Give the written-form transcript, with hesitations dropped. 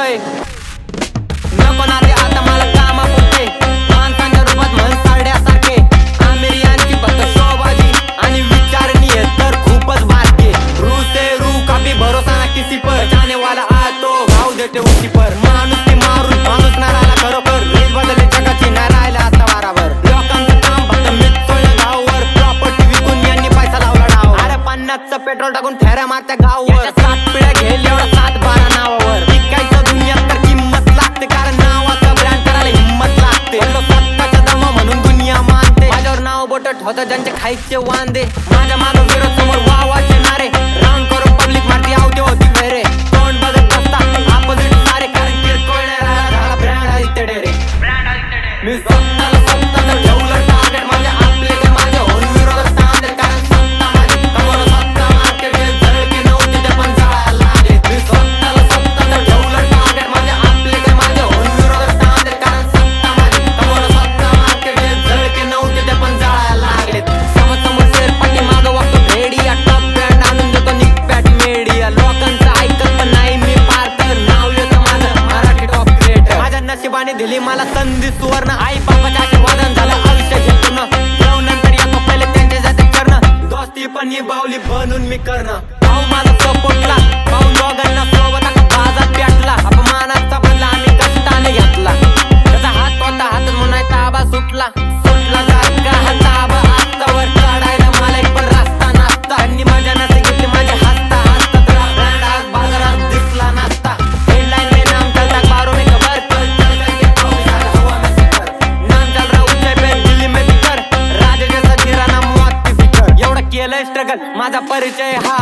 होय नको नाते आता मला कामा पुरते माणसांच्या रूपात म्हण साड्यासारखे आमिर यांची फक्त शोबाजी आणि विचारणीय तर खूपच बारके रू से रू कभी भरोसा ना किसी पर जाने वाला आ तो घाव देते उसी पर माणूस ते मारून माणूस ना राहिला खरोखर रीत बदलली जगाची नाही राहिला आता वारावर लोकांचं काम फक्त मिळतोय गावावर प्रॉपर्टी विकून यांनी पैसा लावला डाव अरे 50चं पेट्रोल टाकून फेऱ्या मारत्या गावावर 7 पिढ्या घेईल एवढा 7-12 नावावर विकायचं दुनियात तर किंमत लागते कारण नावाचा ब्रँड करायला हिंमत लागते स्वतःच्या दमा म्हणून दुनिया मानते माझ्यावर नाव बोटत होतं ज्यांचे खायचे वांदे माझ्या मागं विरोध समोर वावाचे नारे राऊंड करून पब्लिक मारती आवते होती फेरे तोंड बघत बसता ऑपोजिट सारे कारण किरकोळ नाही राहिला झाला ब्रँड आदित्य डेरे मी स्वतःला ठेवलं टार्गेट माझ्या आपले काय माझ्या होऊन विरोधात तांदे कारण सत्ता माझी कमर सत्ता मार्केट जळकी नव्हती ते पण जाळायला लागले मी स्वतःला ठेवलं टार्गेट माझ्या आपले काय माझ्या होऊन विरोधात तांदे कारण सत्ता माझी कमर सत्ता मार्केट जळकी नव्हती ते पण जाळायला लागले समोर शेर पाठी मागं वागतो भेडिया टॉप ब्रँड आणून देतो निकपॅट मीडिया लोकांचं ऐकत पण नाही मी पार तर नाव येतं माझं मराठी टॉप क्रिएटर माझ्या नशिबाने दिली मला संधी सुवर्ण आई बाबाच्या आशीर्वादन झालं आयुष्य पूर्ण जाऊन नंतर येतो पहिले त्यांच्या जाते करणं दोस्ती पण निभावली बनून मी करणं भाऊ माझा सपोर्टला भाऊ दोघांना सोबत बाजात पेटला अपमानाचा बदला आम्ही कष्टाने घेतला त्याचा हात होता हात म्हणून ताबा सुटला जात का हा ताबा आस्तावर चढायला मला एक पण रस्ता नसता त्यांनी माझ्या नाते घेतली माझ्या हसता तर ब्रँड आज बाजारात दिसला नसता हेडलाईन में नाम चलता बारों में खबर कल चल करके पाऊस हवा में सिकर नाम चल रहा ऊंचे पे दिल्ली में फिकर राजा जैसा जिरा ना मौत की फिकर एवढं केलंय स्ट्रगल माझा परिचय हा